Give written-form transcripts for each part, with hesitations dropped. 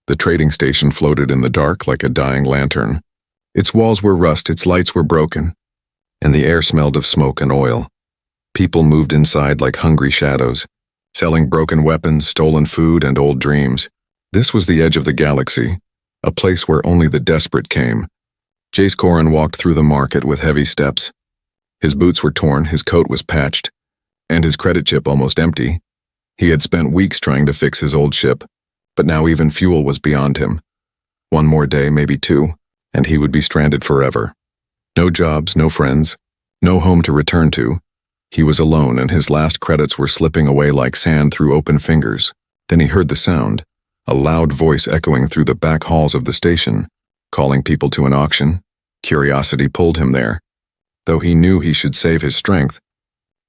The trading station floated in the dark like a dying lantern. Its walls were rust, its lights were broken, and the air smelled of smoke and oil. People moved inside like hungry shadows, selling broken weapons, stolen food, and old dreams. This was the edge of the galaxy, a place where only the desperate came. Jace Corin walked through the market with heavy steps. His boots were torn, his coat was patched, and his credit chip almost empty. He had spent weeks trying to fix his old ship, but now even fuel was beyond him. One more day, maybe two, and he would be stranded forever. No jobs, no friends, no home to return to. He was alone, and his last credits were slipping away like sand through open fingers. Then he heard the sound, a loud voice echoing through the back halls of the station, calling people to an auction. Curiosity pulled him there, though he knew he should save his strength.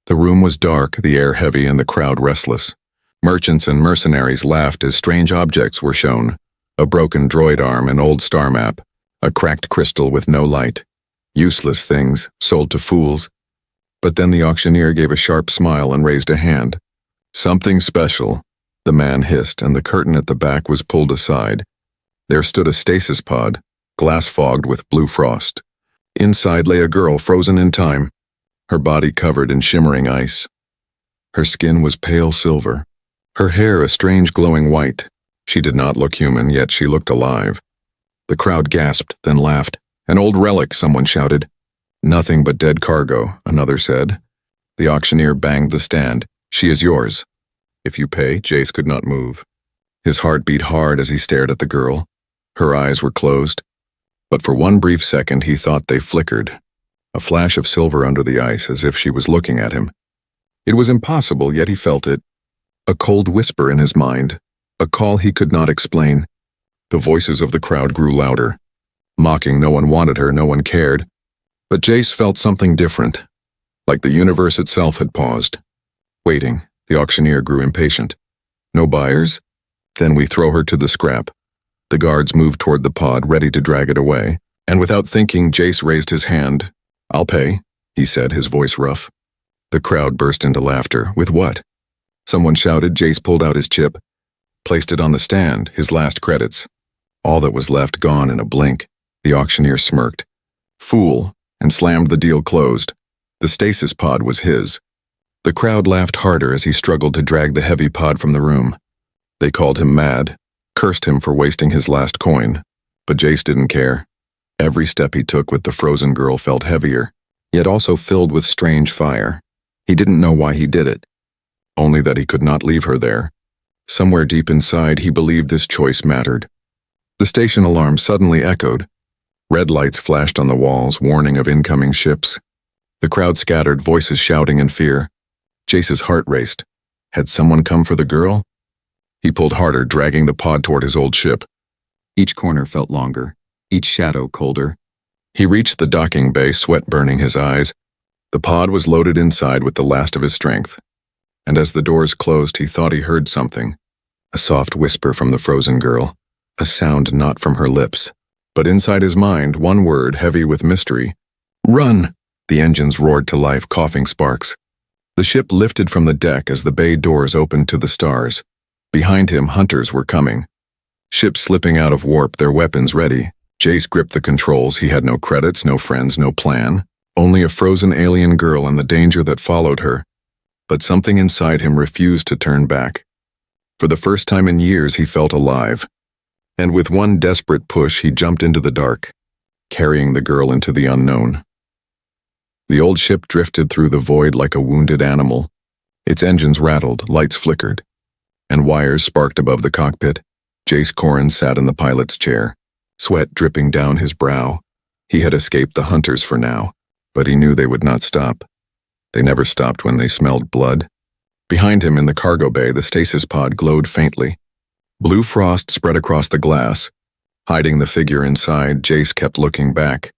The room was dark, the air heavy, and the crowd restless. Merchants and mercenaries laughed as strange objects were shown. A broken droid arm, an old star map, a cracked crystal with no light. Useless things, sold to fools. But then the auctioneer gave a sharp smile and raised a hand. "Something special," the man hissed, and the curtain at the back was pulled aside. There stood a stasis pod, glass-fogged with blue frost. Inside lay a girl frozen in time, her body covered in shimmering ice. Her skin was pale silver, her hair a strange glowing white. She did not look human, yet she looked alive. The crowd gasped, then laughed. "An old relic," someone shouted. "Nothing but dead cargo," another said. The auctioneer banged the stand. "She is yours." "If you pay." Jace could not move. His heart beat hard as he stared at the girl. Her eyes were closed, but for one brief second he thought they flickered. A flash of silver under the ice, as if she was looking at him. It was impossible, yet he felt it. A cold whisper in his mind, a call he could not explain. The voices of the crowd grew louder. Mocking, no one wanted her, no one cared. But Jace felt something different, like the universe itself had paused. Waiting, the auctioneer grew impatient. "No buyers? Then we throw her to the scrap." The guards moved toward the pod, ready to drag it away, and without thinking, Jace raised his hand. "I'll pay," he said, his voice rough. The crowd burst into laughter. "With what?" Someone shouted. Jace pulled out his chip, placed it on the stand, his last credits. All that was left gone in a blink. The auctioneer smirked. "Fool," and slammed the deal closed. The stasis pod was his. The crowd laughed harder as he struggled to drag the heavy pod from the room. They called him mad, cursed him for wasting his last coin, but Jace didn't care. Every step he took with the frozen girl felt heavier, yet also filled with strange fire. He didn't know why he did it, only that he could not leave her there. Somewhere deep inside, he believed this choice mattered. The station alarm suddenly echoed. Red lights flashed on the walls, warning of incoming ships. The crowd scattered, voices shouting in fear. Jace's heart raced. Had someone come for the girl? He pulled harder, dragging the pod toward his old ship. Each corner felt longer, each shadow colder. He reached the docking bay, sweat burning his eyes. The pod was loaded inside with the last of his strength. And as the doors closed, he thought he heard something. A soft whisper from the frozen girl, a sound not from her lips. But inside his mind, one word heavy with mystery. "Run!" The engines roared to life, coughing sparks. The ship lifted from the deck as the bay doors opened to the stars. Behind him, hunters were coming. Ships slipping out of warp, their weapons ready. Jace gripped the controls. He had no credits, no friends, no plan. Only a frozen alien girl and the danger that followed her. But something inside him refused to turn back. For the first time in years, he felt alive. And with one desperate push, he jumped into the dark, carrying the girl into the unknown. The old ship drifted through the void like a wounded animal. Its engines rattled, lights flickered, and wires sparked above the cockpit. Jace Corin sat in the pilot's chair, sweat dripping down his brow. He had escaped the hunters for now, but he knew they would not stop. They never stopped when they smelled blood. Behind him in the cargo bay, the stasis pod glowed faintly. Blue frost spread across the glass. Hiding the figure inside, Jace kept looking back.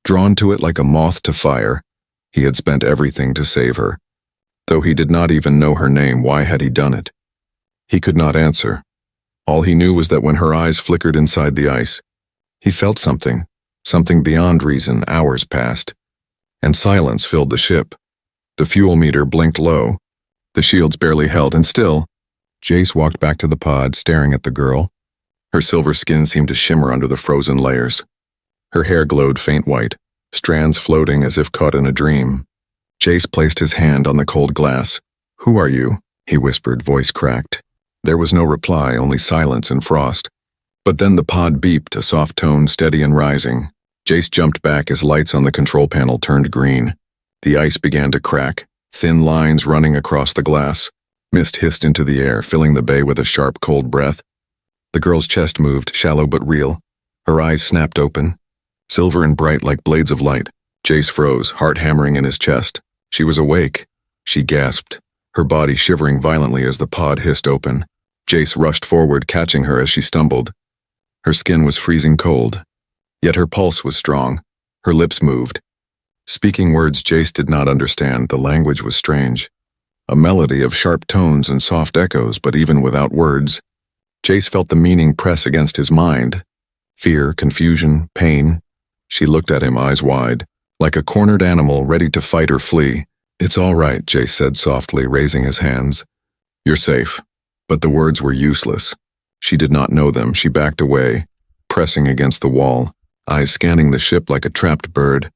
Drawn to it like a moth to fire, he had spent everything to save her. Though he did not even know her name, why had he done it? He could not answer. All he knew was that when her eyes flickered inside the ice, he felt something beyond reason. Hours passed, and silence filled the ship. The fuel meter blinked low. The shields barely held, and still, Jace walked back to the pod, staring at the girl. Her silver skin seemed to shimmer under the frozen layers. Her hair glowed faint white, strands floating as if caught in a dream. Jace placed his hand on the cold glass. "Who are you?" he whispered, voice cracked. There was no reply, only silence and frost. But then the pod beeped, a soft tone steady and rising. Jace jumped back as lights on the control panel turned green. The ice began to crack, thin lines running across the glass. Mist hissed into the air, filling the bay with a sharp, cold breath. The girl's chest moved, shallow but real. Her eyes snapped open, silver and bright like blades of light. Jace froze, heart hammering in his chest. She was awake. She gasped, her body shivering violently as the pod hissed open. Jace rushed forward, catching her as she stumbled. Her skin was freezing cold, yet her pulse was strong. Her lips moved. Speaking words Jace did not understand, the language was strange. A melody of sharp tones and soft echoes, but even without words, Jace felt the meaning press against his mind. Fear, confusion, pain. She looked at him, eyes wide, like a cornered animal ready to fight or flee. "It's all right," Jace said softly, raising his hands. "You're safe." But the words were useless. She did not know them. She backed away, pressing against the wall, eyes scanning the ship like a trapped bird.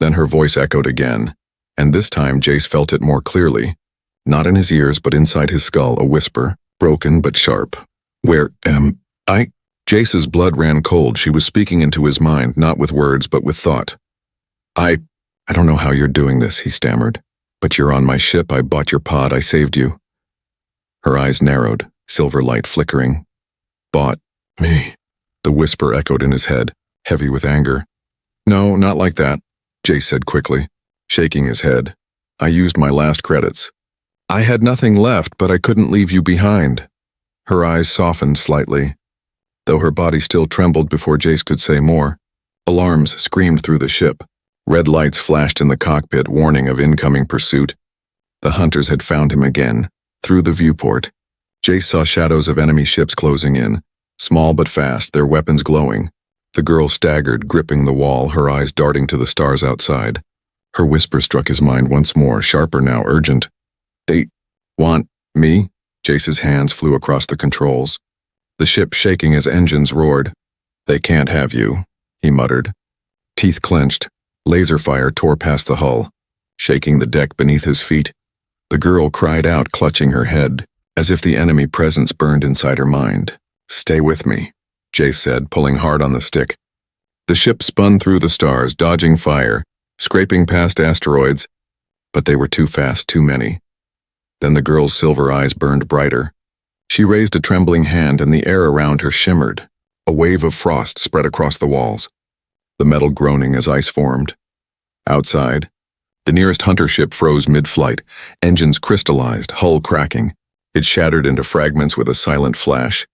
Then her voice echoed again, and this time Jace felt it more clearly. Not in his ears, but inside his skull, a whisper, broken but sharp. "Where am I?" Jace's blood ran cold. She was speaking into his mind, not with words, but with thought. I don't know how you're doing this," he stammered. "But you're on my ship. I bought your pod. I saved you." Her eyes narrowed, silver light flickering. "Bought me?" The whisper echoed in his head, heavy with anger. "No, not like that," Jace said quickly, shaking his head. "I used my last credits. I had nothing left, but I couldn't leave you behind." Her eyes softened slightly, though her body still trembled before Jace could say more. Alarms screamed through the ship. Red lights flashed in the cockpit, warning of incoming pursuit. The hunters had found him again, through the viewport. Jace saw shadows of enemy ships closing in, small but fast, their weapons glowing. The girl staggered, gripping the wall, her eyes darting to the stars outside. Her whisper struck his mind once more, sharper now, urgent. "They want me?" Jace's hands flew across the controls, the ship shaking as engines roared. "They can't have you," he muttered. Teeth clenched, laser fire tore past the hull, shaking the deck beneath his feet. The girl cried out, clutching her head, as if the enemy presence burned inside her mind. "Stay with me," Jace said, pulling hard on the stick. The ship spun through the stars, dodging fire, scraping past asteroids, but they were too fast, too many. Then the girl's silver eyes burned brighter. She raised a trembling hand and the air around her shimmered. A wave of frost spread across the walls, the metal groaning as ice formed. Outside, the nearest hunter ship froze mid-flight, engines crystallized, hull cracking. It shattered into fragments with a silent flash.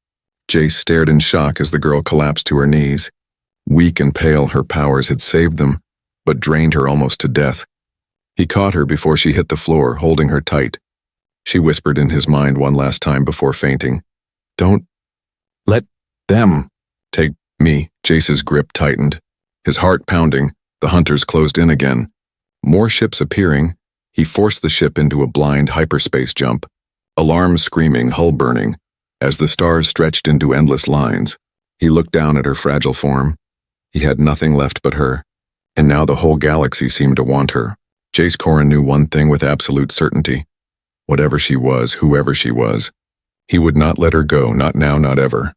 Jace stared in shock as the girl collapsed to her knees. Weak and pale, her powers had saved them, but drained her almost to death. He caught her before she hit the floor, holding her tight. She whispered in his mind one last time before fainting. "Don't let them take me." Jace's grip tightened, his heart pounding. The hunters closed in again. More ships appearing, he forced the ship into a blind hyperspace jump. Alarms screaming, hull burning. As the stars stretched into endless lines, he looked down at her fragile form. He had nothing left but her, and now the whole galaxy seemed to want her. Jace Corin knew one thing with absolute certainty. Whatever she was, whoever she was, he would not let her go, not now, not ever.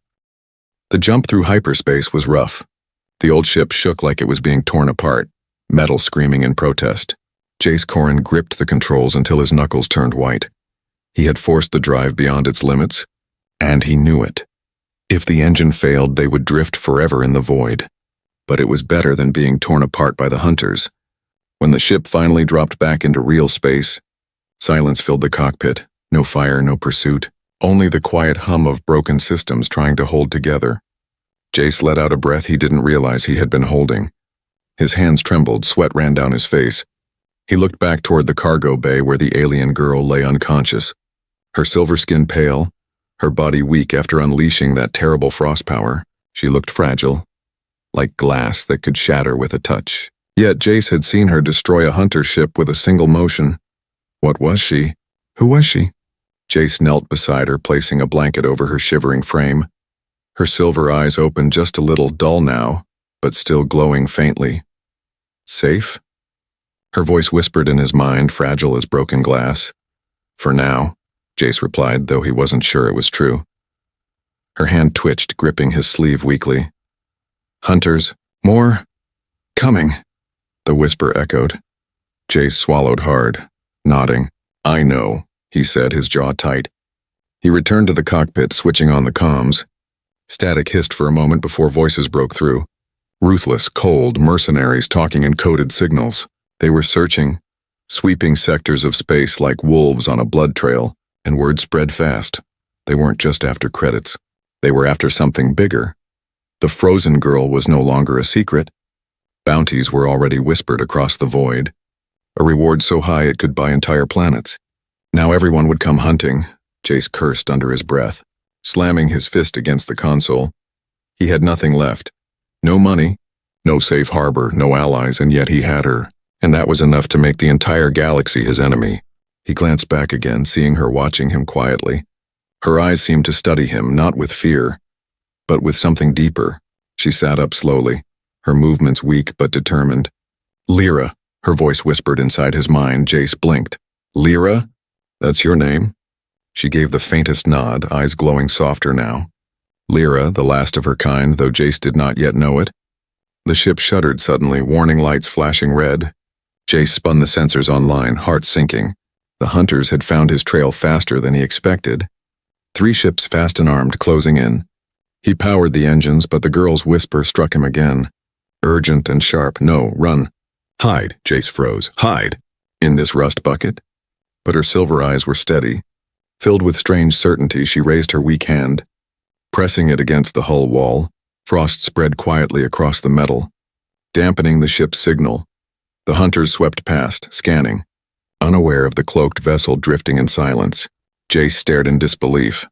The jump through hyperspace was rough. The old ship shook like it was being torn apart, metal screaming in protest. Jace Corin gripped the controls until his knuckles turned white. He had forced the drive beyond its limits, and he knew it. If the engine failed, they would drift forever in the void. But it was better than being torn apart by the hunters. When the ship finally dropped back into real space, silence filled the cockpit. No fire, no pursuit, only the quiet hum of broken systems trying to hold together. Jace let out a breath he didn't realize he had been holding. His hands trembled, sweat ran down his face. He looked back toward the cargo bay where the alien girl lay unconscious, her silver skin pale, her body weak after unleashing that terrible frost power. She looked fragile, like glass that could shatter with a touch. Yet Jace had seen her destroy a hunter ship with a single motion. What was she? Who was she? Jace knelt beside her, placing a blanket over her shivering frame. Her silver eyes opened just a little, dull now, but still glowing faintly. Safe? Her voice whispered in his mind, fragile as broken glass. For now, Jace replied, though he wasn't sure it was true. Her hand twitched, gripping his sleeve weakly. Hunters, more? Coming, the whisper echoed. Jace swallowed hard, nodding. I know, he said, his jaw tight. He returned to the cockpit, switching on the comms. Static hissed for a moment before voices broke through. Ruthless, cold mercenaries talking in coded signals. They were searching, sweeping sectors of space like wolves on a blood trail, and word spread fast. They weren't just after credits. They were after something bigger. The frozen girl was no longer a secret. Bounties were already whispered across the void. A reward so high it could buy entire planets. Now everyone would come hunting, Jace cursed under his breath, slamming his fist against the console. He had nothing left. No money, no safe harbor, no allies, and yet he had her. And that was enough to make the entire galaxy his enemy. He glanced back again, seeing her watching him quietly. Her eyes seemed to study him, not with fear, but with something deeper. She sat up slowly, her movements weak but determined. Lyra, her voice whispered inside his mind. Jace blinked. Lyra? That's your name? She gave the faintest nod, eyes glowing softer now. Lyra, the last of her kind, though Jace did not yet know it. The ship shuddered suddenly, warning lights flashing red. Jace spun the sensors online, heart sinking. The hunters had found his trail faster than he expected. 3 ships fast and armed, closing in. He powered the engines, but the girl's whisper struck him again. Urgent and sharp. No, run. Hide, Jace froze. Hide. In this rust bucket? But her silver eyes were steady. Filled with strange certainty, she raised her weak hand. Pressing it against the hull wall, frost spread quietly across the metal, dampening the ship's signal. The hunters swept past, scanning, unaware of the cloaked vessel drifting in silence. Jace stared in disbelief.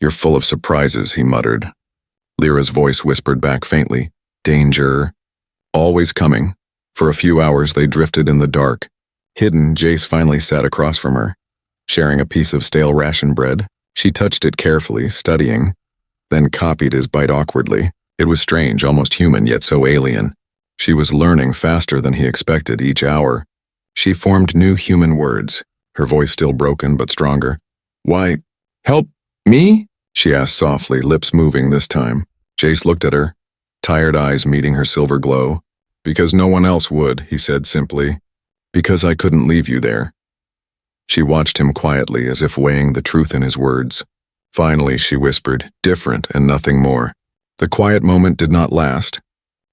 You're full of surprises, he muttered. Lyra's voice whispered back faintly. Danger. Always coming. For a few hours they drifted in the dark. Hidden, Jace finally sat across from her, sharing a piece of stale ration bread. She touched it carefully, studying, then copied his bite awkwardly. It was strange, almost human, yet so alien. She was learning faster than he expected each hour. She formed new human words, her voice still broken but stronger. Why, help me? She asked softly, lips moving this time. Jace looked at her, tired eyes meeting her silver glow. Because no one else would, he said simply. Because I couldn't leave you there. She watched him quietly, as if weighing the truth in his words. Finally, she whispered, different and nothing more. The quiet moment did not last.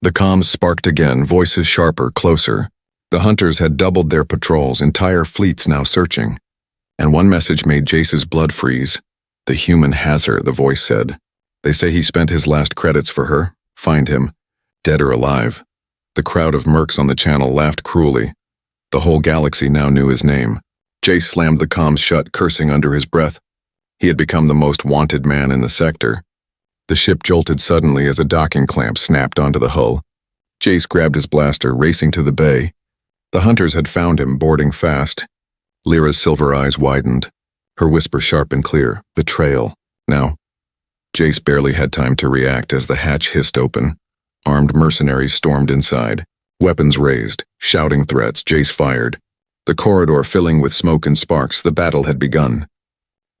The comms sparked again, voices sharper, closer. The hunters had doubled their patrols, entire fleets now searching. And one message made Jace's blood freeze. The human has her, the voice said. They say he spent his last credits for her. Find him, dead or alive. The crowd of mercs on the channel laughed cruelly. The whole galaxy now knew his name. Jace slammed the comms shut, cursing under his breath. He had become the most wanted man in the sector. The ship jolted suddenly as a docking clamp snapped onto the hull. Jace grabbed his blaster, racing to the bay. The hunters had found him, boarding fast. Lyra's silver eyes widened, her whisper sharp and clear. Betrayal. Now. Jace barely had time to react as the hatch hissed open. Armed mercenaries stormed inside, weapons raised, shouting threats. Jace fired. The corridor filling with smoke and sparks, the battle had begun.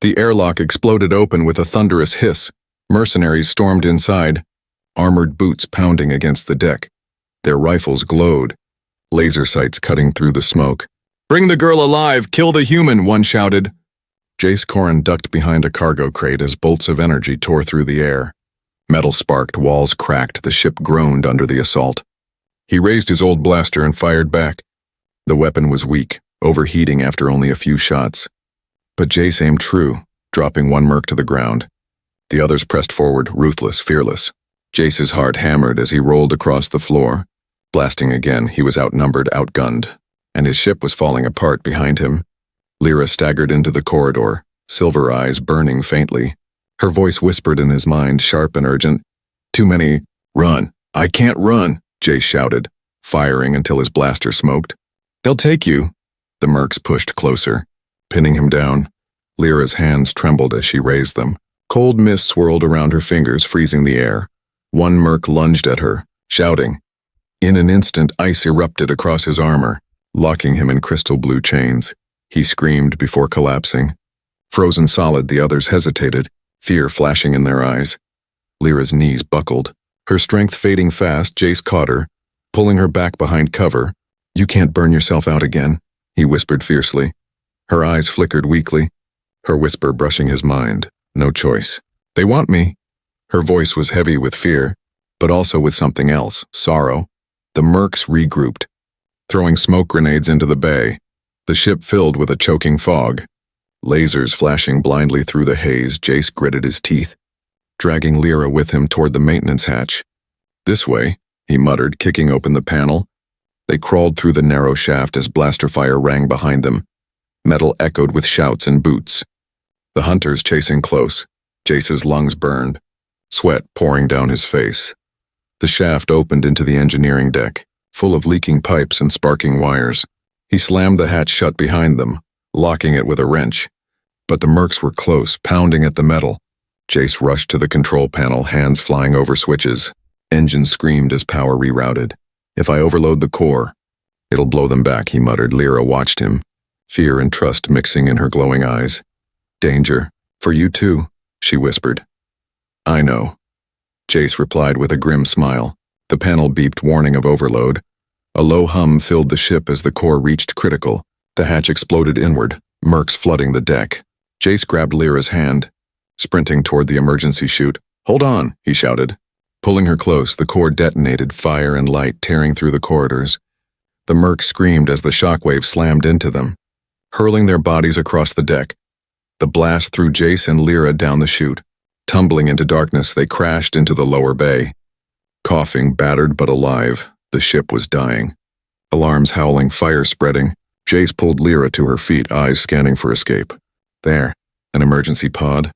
The airlock exploded open with a thunderous hiss. Mercenaries stormed inside, armored boots pounding against the deck. Their rifles glowed, laser sights cutting through the smoke. Bring the girl alive! Kill the human! One shouted. Jace Corin ducked behind a cargo crate as bolts of energy tore through the air. Metal sparked, walls cracked, the ship groaned under the assault. He raised his old blaster and fired back. The weapon was weak, overheating after only a few shots. But Jace aimed true, dropping one merc to the ground. The others pressed forward, ruthless, fearless. Jace's heart hammered as he rolled across the floor. Blasting again, he was outnumbered, outgunned, and his ship was falling apart behind him. Lyra staggered into the corridor, silver eyes burning faintly. Her voice whispered in his mind, sharp and urgent. Too many. Run. I can't run, Jace shouted, firing until his blaster smoked. They'll take you. The mercs pushed closer, pinning him down. Lyra's hands trembled as she raised them. Cold mist swirled around her fingers, freezing the air. One merc lunged at her, shouting. In an instant, ice erupted across his armor, locking him in crystal blue chains. He screamed before collapsing. Frozen solid, the others hesitated, fear flashing in their eyes. Lyra's knees buckled. Her strength fading fast, Jace caught her, pulling her back behind cover. You can't burn yourself out again, he whispered fiercely. Her eyes flickered weakly, her whisper brushing his mind. No choice. They want me. Her voice was heavy with fear, but also with something else, sorrow. The mercs regrouped, throwing smoke grenades into the bay, the ship filled with a choking fog. Lasers flashing blindly through the haze, Jace gritted his teeth, dragging Lyra with him toward the maintenance hatch. This way, he muttered, kicking open the panel. They crawled through the narrow shaft as blaster fire rang behind them. Metal echoed with shouts and boots. The hunters chasing close. Jace's lungs burned, sweat pouring down his face. The shaft opened into the engineering deck, full of leaking pipes and sparking wires. He slammed the hatch shut behind them, locking it with a wrench. But the mercs were close, pounding at the metal. Jace rushed to the control panel, hands flying over switches. Engines screamed as power rerouted. If I overload the core, it'll blow them back, he muttered. Lyra watched him, fear and trust mixing in her glowing eyes. Danger. For you too, she whispered. I know. Jace replied with a grim smile. The panel beeped, warning of overload. A low hum filled the ship as the core reached critical. The hatch exploded inward, mercs flooding the deck. Jace grabbed Lyra's hand, sprinting toward the emergency chute. Hold on, he shouted. Pulling her close, the core detonated, fire and light tearing through the corridors. The mercs screamed as the shockwave slammed into them, hurling their bodies across the deck. The blast threw Jace and Lyra down the chute. Tumbling into darkness, they crashed into the lower bay. Coughing, battered but alive, the ship was dying. Alarms howling, fire spreading. Jace pulled Lyra to her feet, eyes scanning for escape. There, an emergency pod.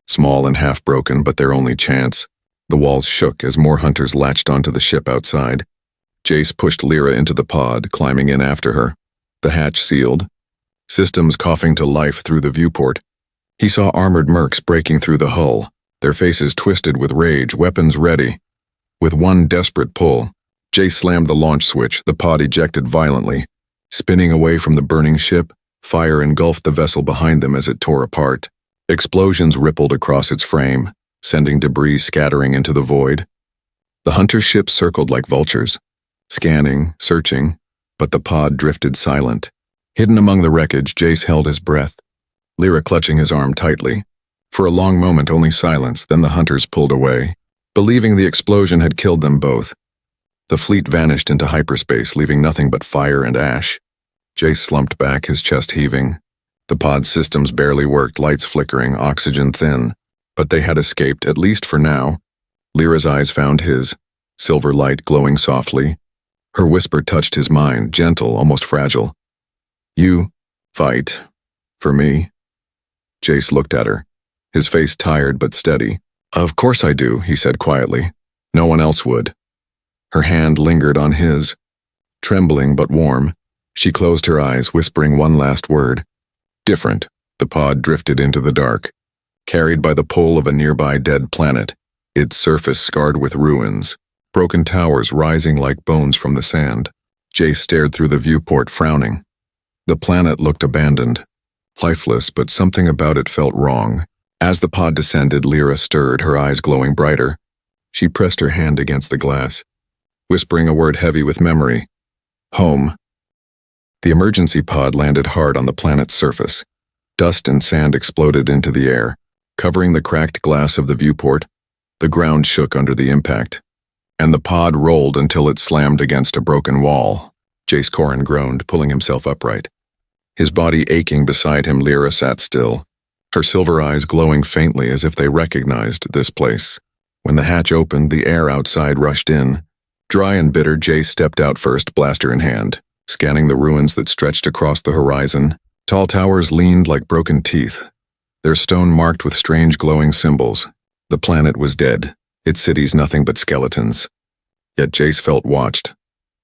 Small and half-broken, but their only chance. The walls shook as more hunters latched onto the ship outside. Jace pushed Lyra into the pod, climbing in after her. The hatch sealed. Systems coughing to life through the viewport. He saw armored mercs breaking through the hull, their faces twisted with rage, weapons ready. With one desperate pull, Jace slammed the launch switch, the pod ejected violently. Spinning away from the burning ship, fire engulfed the vessel behind them as it tore apart. Explosions rippled across its frame, sending debris scattering into the void. The hunter's ship circled like vultures, scanning, searching, but the pod drifted silent. Hidden among the wreckage, Jace held his breath, Lyra clutching his arm tightly. For a long moment, only silence, then the hunters pulled away, believing the explosion had killed them both. The fleet vanished into hyperspace, leaving nothing but fire and ash. Jace slumped back, his chest heaving. The pod's systems barely worked, lights flickering, oxygen thin. But they had escaped, at least for now. Lyra's eyes found his, silver light glowing softly. Her whisper touched his mind, gentle, almost fragile. You fight for me? Jace looked at her, his face tired but steady. Of course I do, he said quietly. No one else would. Her hand lingered on his. Trembling but warm, she closed her eyes, whispering one last word. Different. The pod drifted into the dark, carried by the pull of a nearby dead planet, its surface scarred with ruins, broken towers rising like bones from the sand. Jace stared through the viewport, frowning. The planet looked abandoned, lifeless, but something about it felt wrong. As the pod descended, Lyra stirred, her eyes glowing brighter. She pressed her hand against the glass, whispering a word heavy with memory. Home. The emergency pod landed hard on the planet's surface. Dust and sand exploded into the air, covering the cracked glass of the viewport. The ground shook under the impact, and the pod rolled until it slammed against a broken wall. Jace Corin groaned, pulling himself upright. His body aching beside him, Lyra sat still, her silver eyes glowing faintly as if they recognized this place. When the hatch opened, the air outside rushed in. Dry and bitter, Jace stepped out first, blaster in hand, scanning the ruins that stretched across the horizon. Tall towers leaned like broken teeth, their stone marked with strange glowing symbols. The planet was dead, its cities nothing but skeletons. Yet Jace felt watched.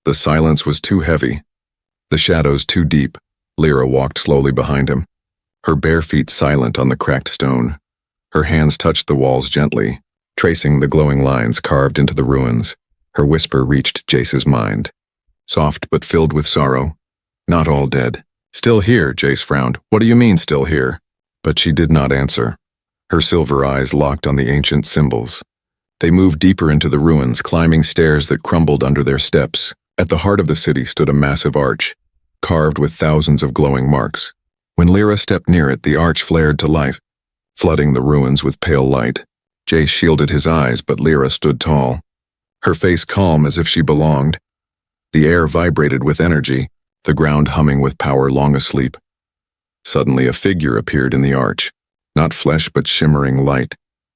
The silence was too heavy, the shadows too deep. Lyra walked slowly behind him, her bare feet silent on the cracked stone. Her hands touched the walls gently, tracing the glowing lines carved into the ruins. Her whisper reached Jace's mind. Soft but filled with sorrow. Not all dead. Still here, Jace frowned. What do you mean, still here? But she did not answer. Her silver eyes locked on the ancient symbols. They moved deeper into the ruins, climbing stairs that crumbled under their steps. At the heart of the city stood a massive arch, carved with thousands of glowing marks. When Lyra stepped near it, the arch flared to life, flooding the ruins with pale light. Jace shielded his eyes, but Lyra stood tall, her face calm as if she belonged. The air vibrated with energy, the ground humming with power long asleep. Suddenly a figure appeared in the arch, not flesh but shimmering light.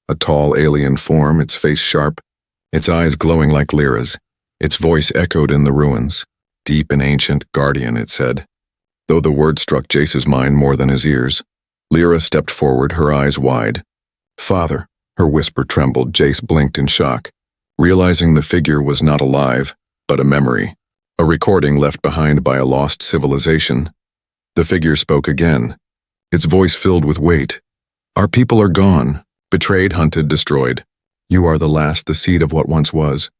A tall alien form, its face sharp, its eyes glowing like Lyra's. Its voice echoed in the ruins. Deep and ancient, guardian, it said. Though the word struck Jace's mind more than his ears, Lyra stepped forward, her eyes wide. Father, her whisper trembled. Jace blinked in shock, realizing the figure was not alive, but a memory. A recording left behind by a lost civilization. The figure spoke again, its voice filled with weight. Our people are gone, betrayed, hunted, destroyed. You are the last, the seed of what once was,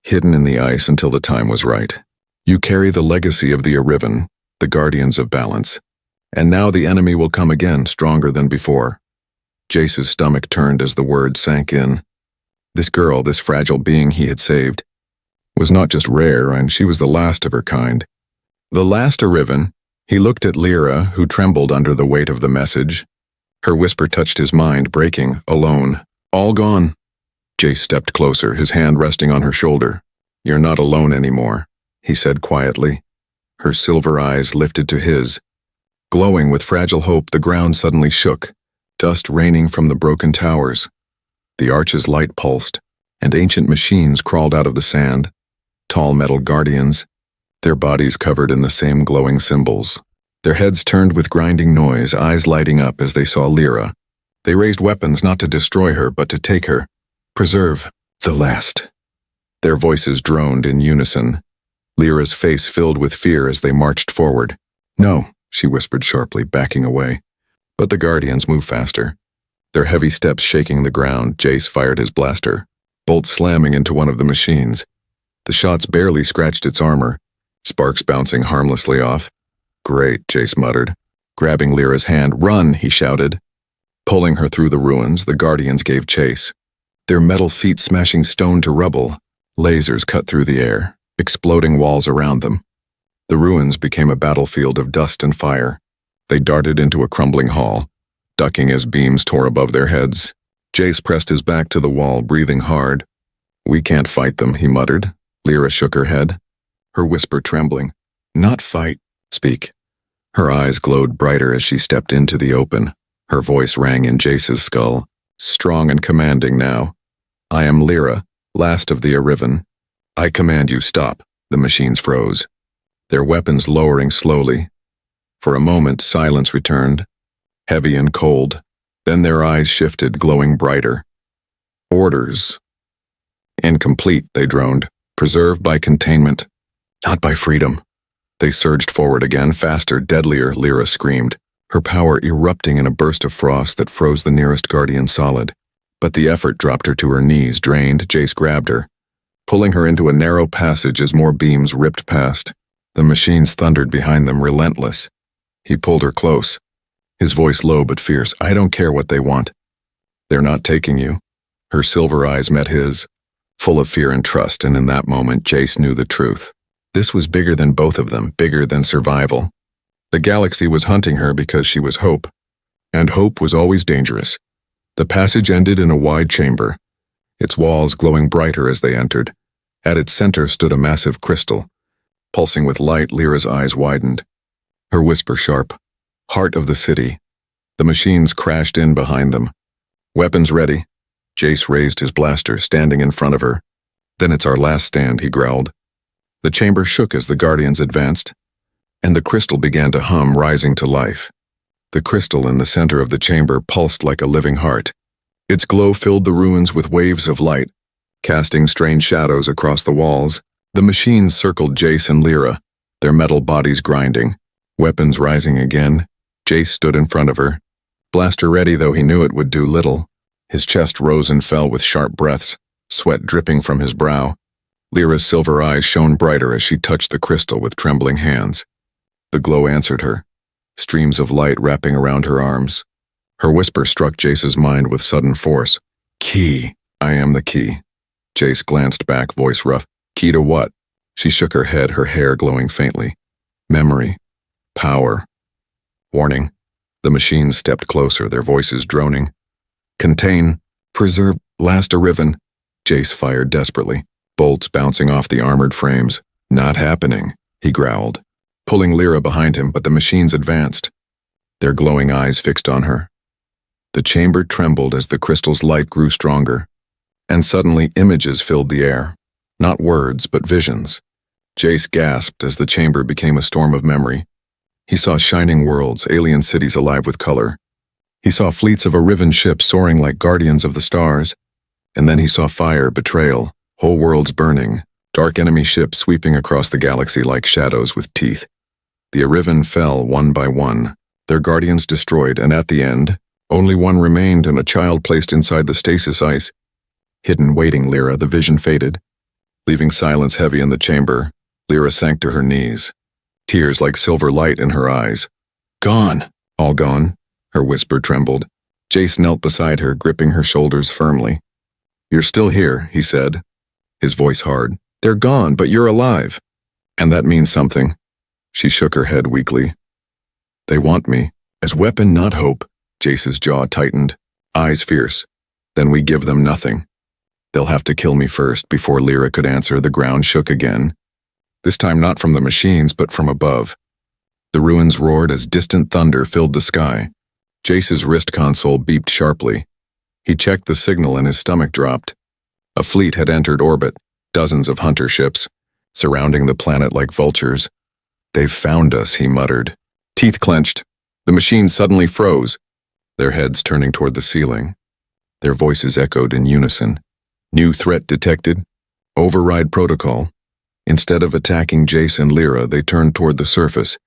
hidden in the ice until the time was right. You carry the legacy of the Arivan, the guardians of balance. And now the enemy will come again, stronger than before. Jace's stomach turned as the words sank in. This girl, this fragile being he had saved, was not just rare, and she was the last of her kind. The last Arivan. He looked at Lyra, who trembled under the weight of the message. Her whisper touched his mind, breaking, alone. All gone. Jace stepped closer, his hand resting on her shoulder. You're not alone anymore, he said quietly. Her silver eyes lifted to his. Glowing with fragile hope, the ground suddenly shook, dust raining from the broken towers. The arch's light pulsed, and ancient machines crawled out of the sand. Tall metal guardians, their bodies covered in the same glowing symbols. Their heads turned with grinding noise, eyes lighting up as they saw Lyra. They raised weapons not to destroy her, but to take her. Preserve the last. Their voices droned in unison. Lyra's face filled with fear as they marched forward. No, she whispered sharply, backing away. But the guardians moved faster. Their heavy steps shaking the ground, Jace fired his blaster, bolt slamming into one of the machines. The shots barely scratched its armor, sparks bouncing harmlessly off. Great, Jace muttered. Grabbing Lyra's hand, run, he shouted. Pulling her through the ruins, the guardians gave chase. Their metal feet smashing stone to rubble, lasers cut through the air, exploding walls around them. The ruins became a battlefield of dust and fire. They darted into a crumbling hall, ducking as beams tore above their heads. Jace pressed his back to the wall, breathing hard. We can't fight them, he muttered. Lyra shook her head, her whisper trembling. Not fight, speak. Her eyes glowed brighter as she stepped into the open. Her voice rang in Jace's skull, strong and commanding now. I am Lyra, last of the Arivan. I command you, stop. The machines froze, their weapons lowering slowly. For a moment, silence returned, heavy and cold. Then their eyes shifted, glowing brighter. Orders. Incomplete, they droned. Preserved by containment, not by freedom. They surged forward again, faster, deadlier, Lyra screamed, her power erupting in a burst of frost that froze the nearest guardian solid. But the effort dropped her to her knees. Drained, Jace grabbed her, pulling her into a narrow passage as more beams ripped past. The machines thundered behind them, relentless. He pulled her close, his voice low but fierce. I don't care what they want. They're not taking you. Her silver eyes met his, full of fear and trust, and in that moment Jace knew the truth. This was bigger than both of them, bigger than survival. The galaxy was hunting her because she was hope, and hope was always dangerous. The passage ended in a wide chamber, its walls glowing brighter as they entered. At its center stood a massive crystal. Pulsing with light, Lyra's eyes widened, her whisper sharp. Heart of the city. The machines crashed in behind them. Weapons ready. Jace raised his blaster, standing in front of her. Then it's our last stand, he growled. The chamber shook as the guardians advanced, and the crystal began to hum, rising to life. The crystal in the center of the chamber pulsed like a living heart. Its glow filled the ruins with waves of light, casting strange shadows across the walls. The machines circled Jace and Lyra, their metal bodies grinding, weapons rising again. Jace stood in front of her, blaster ready, though he knew it would do little. His chest rose and fell with sharp breaths, sweat dripping from his brow. Lyra's silver eyes shone brighter as she touched the crystal with trembling hands. The glow answered her, streams of light wrapping around her arms. Her whisper struck Jace's mind with sudden force. Key. I am the key. Jace glanced back, voice rough. Key to what? She shook her head, her hair glowing faintly. Memory. Power. Warning. The machines stepped closer, their voices droning. Contain. Preserve. Last Arivan. Jace fired desperately, bolts bouncing off the armored frames. Not happening, he growled, pulling Lyra behind him, but the machines advanced, their glowing eyes fixed on her. The chamber trembled as the crystal's light grew stronger, and suddenly images filled the air. Not words, but visions. Jace gasped as the chamber became a storm of memory. He saw shining worlds, alien cities alive with color. He saw fleets of Arivan ships soaring like guardians of the stars. And then he saw fire, betrayal, whole worlds burning, dark enemy ships sweeping across the galaxy like shadows with teeth. The Arivan fell one by one, their guardians destroyed, and at the end, only one remained and a child placed inside the stasis ice. Hidden, waiting Lyra, the vision faded. Leaving silence heavy in the chamber, Lyra sank to her knees, tears like silver light in her eyes. Gone. All gone. Her whisper trembled. Jace knelt beside her, gripping her shoulders firmly. You're still here, he said, his voice hard. They're gone, but you're alive. And that means something. She shook her head weakly. They want me. As weapon, not hope. Jace's jaw tightened, eyes fierce. Then we give them nothing. They'll have to kill me first. Before Lyra could answer, the ground shook again. This time not from the machines, but from above. The ruins roared as distant thunder filled the sky. Jace's wrist console beeped sharply. He checked the signal and his stomach dropped. A fleet had entered orbit, dozens of hunter ships, surrounding the planet like vultures. They've found us, he muttered. Teeth clenched. The machines suddenly froze, their heads turning toward the ceiling. Their voices echoed in unison. New threat detected. Override protocol. Instead of attacking Jace and Lyra, they turned toward the surface.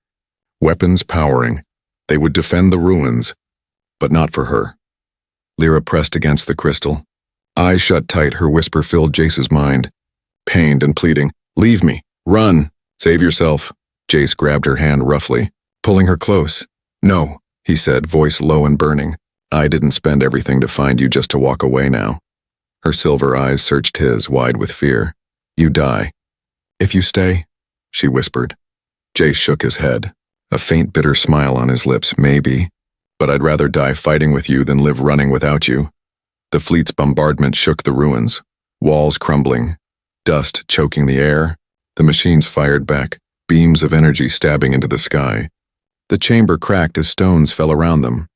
Weapons powering. They would defend the ruins, but not for her. Lyra pressed against the crystal. Eyes shut tight, her whisper filled Jace's mind. Pained and pleading, leave me, run, save yourself. Jace grabbed her hand roughly, pulling her close. No, he said, voice low and burning. I didn't spend everything to find you just to walk away now. Her silver eyes searched his, wide with fear. You die. If you stay, she whispered. Jace shook his head, a faint bitter smile on his lips. Maybe, but I'd rather die fighting with you than live running without you. The fleet's bombardment shook the ruins, walls crumbling, dust choking the air. The machines fired back, beams of energy stabbing into the sky. The chamber cracked as stones fell around them.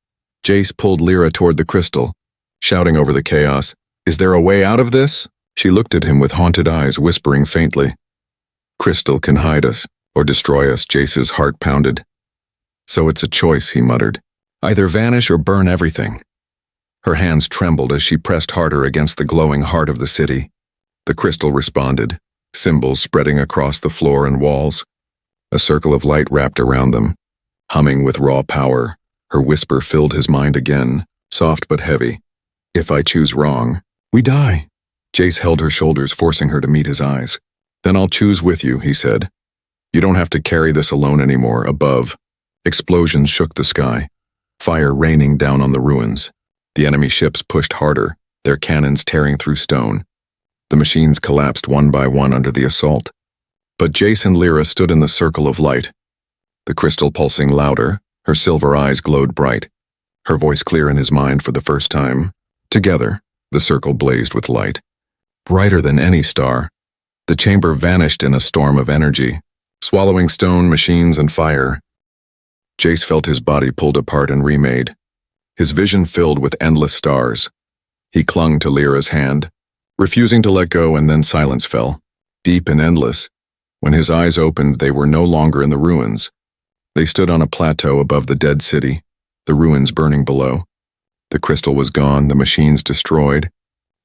Jace pulled Lyra toward the crystal, shouting over the chaos, Is there a way out of this? She looked at him with haunted eyes, whispering faintly. Crystal can hide us, or destroy us, Jace's heart pounded. So it's a choice, he muttered. Either vanish or burn everything. Her hands trembled as she pressed harder against the glowing heart of the city. The crystal responded, symbols spreading across the floor and walls. A circle of light wrapped around them. Humming with raw power, her whisper filled his mind again, soft but heavy. If I choose wrong, we die. Jace held her shoulders, forcing her to meet his eyes. Then I'll choose with you, he said. You don't have to carry this alone anymore. Above, explosions shook the sky, fire raining down on the ruins. The enemy ships pushed harder, their cannons tearing through stone. The machines collapsed one by one under the assault. But Jace and Lyra stood in the circle of light, the crystal pulsing louder, her silver eyes glowed bright, her voice clear in his mind for the first time. Together, the circle blazed with light. Brighter than any star, the chamber vanished in a storm of energy, swallowing stone, machines, and fire. Jace felt his body pulled apart and remade, his vision filled with endless stars. He clung to Lyra's hand, refusing to let go, and then silence fell, deep and endless. When his eyes opened, they were no longer in the ruins. They stood on a plateau above the dead city, the ruins burning below. The crystal was gone, the machines destroyed.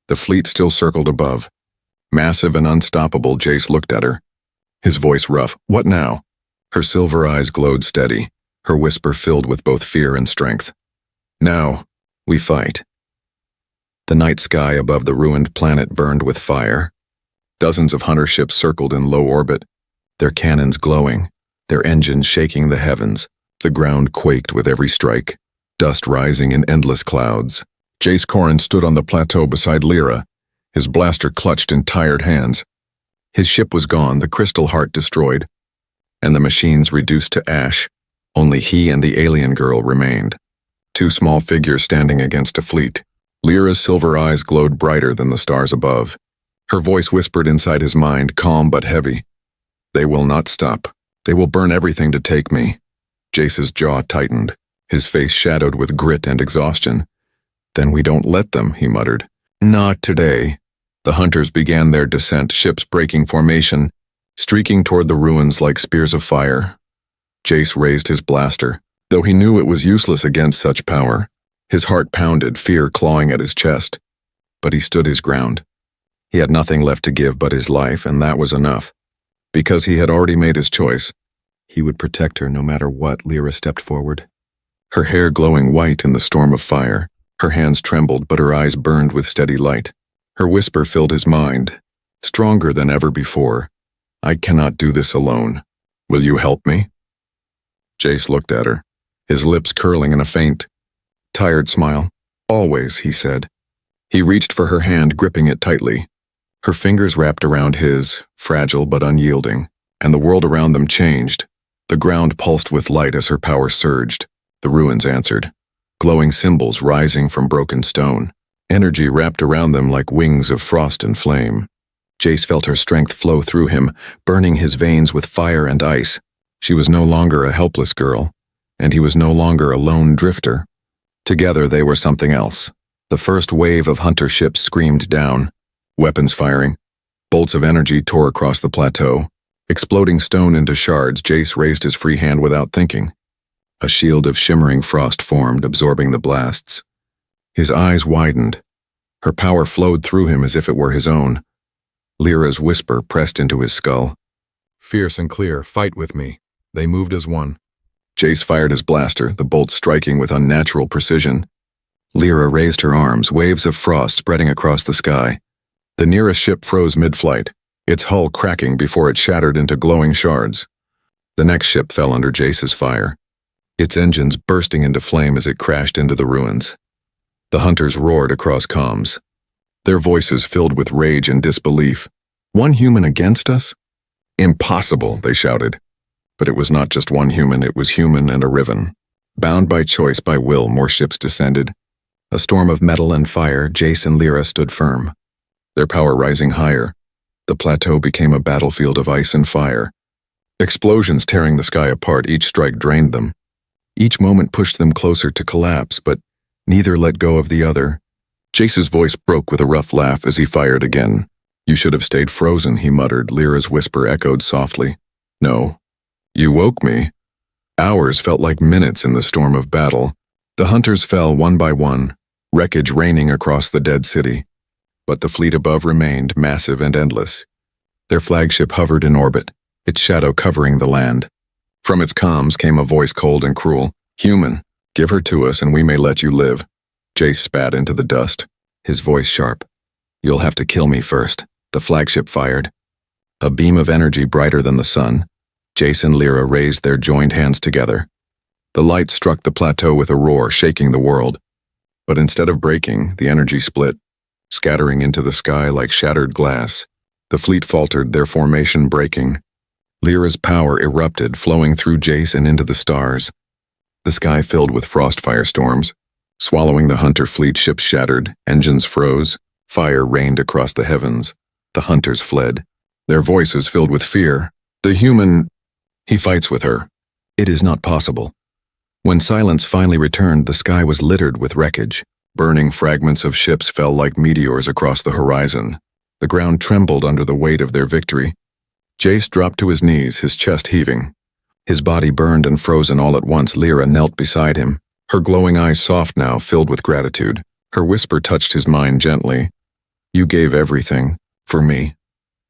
The fleet still circled above. Massive and unstoppable, Jace looked at her, his voice rough. What now? Her silver eyes glowed steady, her whisper filled with both fear and strength. Now, we fight. The night sky above the ruined planet burned with fire. Dozens of hunter ships circled in low orbit, their cannons glowing, their engines shaking the heavens. The ground quaked with every strike, dust rising in endless clouds. Jace Corin stood on the plateau beside Lyra, his blaster clutched in tired hands. His ship was gone, the crystal heart destroyed, and the machines reduced to ash. Only he and the alien girl remained. Two small figures standing against a fleet. Lyra's silver eyes glowed brighter than the stars above. Her voice whispered inside his mind, calm but heavy. They will not stop. They will burn everything to take me. Jace's jaw tightened, his face shadowed with grit and exhaustion. Then we don't let them, he muttered. Not today. The hunters began their descent, ships breaking formation, streaking toward the ruins like spears of fire. Jace raised his blaster, though he knew it was useless against such power. His heart pounded, fear clawing at his chest. But he stood his ground. He had nothing left to give but his life, and that was enough. Because he had already made his choice. He would protect her no matter what. Lyra stepped forward, her hair glowing white in the storm of fire. Her hands trembled, but her eyes burned with steady light. Her whisper filled his mind, stronger than ever before. I cannot do this alone. Will you help me? Jace looked at her, his lips curling in a faint, tired smile. Always, he said. He reached for her hand, gripping it tightly. Her fingers wrapped around his, fragile but unyielding, and the world around them changed. The ground pulsed with light as her power surged. The ruins answered, glowing symbols rising from broken stone. Energy wrapped around them like wings of frost and flame. Jace felt her strength flow through him, burning his veins with fire and ice. She was no longer a helpless girl, and he was no longer a lone drifter. Together they were something else. The first wave of hunter ships screamed down, weapons firing. Bolts of energy tore across the plateau. Exploding stone into shards, Jace raised his free hand without thinking. A shield of shimmering frost formed, absorbing the blasts. His eyes widened. Her power flowed through him as if it were his own. Lyra's whisper pressed into his skull. Fierce and clear, fight with me. They moved as one. Jace fired his blaster, the bolts striking with unnatural precision. Lyra raised her arms, waves of frost spreading across the sky. The nearest ship froze mid-flight, its hull cracking before it shattered into glowing shards. The next ship fell under Jace's fire, its engines bursting into flame as it crashed into the ruins. The hunters roared across comms, their voices filled with rage and disbelief. One human against us? Impossible, they shouted. But it was not just one human, it was human and a Riven. Bound by choice, by will, more ships descended. A storm of metal and fire, Jace and Lyra stood firm, their power rising higher. The plateau became a battlefield of ice and fire. Explosions tearing the sky apart, each strike drained them. Each moment pushed them closer to collapse, but neither let go of the other. Jace's voice broke with a rough laugh as he fired again. You should have stayed frozen, he muttered. Lyra's whisper echoed softly. No. You woke me. Hours felt like minutes in the storm of battle. The hunters fell one by one, wreckage raining across the dead city. But the fleet above remained, massive and endless. Their flagship hovered in orbit, its shadow covering the land. From its comms came a voice cold and cruel. Human, give her to us and we may let you live. Jace spat into the dust, his voice sharp. You'll have to kill me first. The flagship fired. A beam of energy brighter than the sun. Jace and Lyra raised their joined hands together. The light struck the plateau with a roar, shaking the world. But instead of breaking, the energy split, scattering into the sky like shattered glass. The fleet faltered, their formation breaking. Lyra's power erupted, flowing through Jace and into the stars. The sky filled with frost firestorms, swallowing the hunter fleet. Ships shattered, engines froze, fire rained across the heavens. The hunters fled, their voices filled with fear. The human, he fights with her. It is not possible. When silence finally returned, the sky was littered with wreckage. Burning fragments of ships fell like meteors across the horizon. The ground trembled under the weight of their victory. Jace dropped to his knees, his chest heaving. His body burned and frozen all at once. Lyra knelt beside him, her glowing eyes soft now, filled with gratitude. Her whisper touched his mind gently. You gave everything, for me.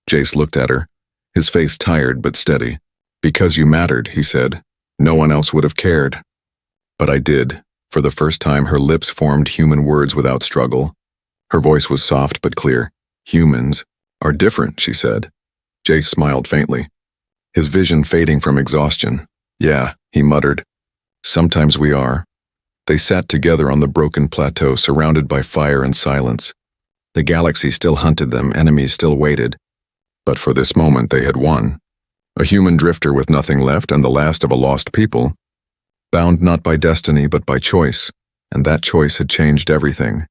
Jace looked at her, his face tired but steady. Because you mattered, he said. No one else would have cared. But I did. For the first time, her lips formed human words without struggle. Her voice was soft but clear. Humans are different, she said. Jace smiled faintly, his vision fading from exhaustion. Yeah, he muttered. Sometimes we are. They sat together on the broken plateau, surrounded by fire and silence. The galaxy still hunted them, enemies still waited. But for this moment they had won. A human drifter with nothing left and the last of a lost people, bound not by destiny but by choice, and that choice had changed everything.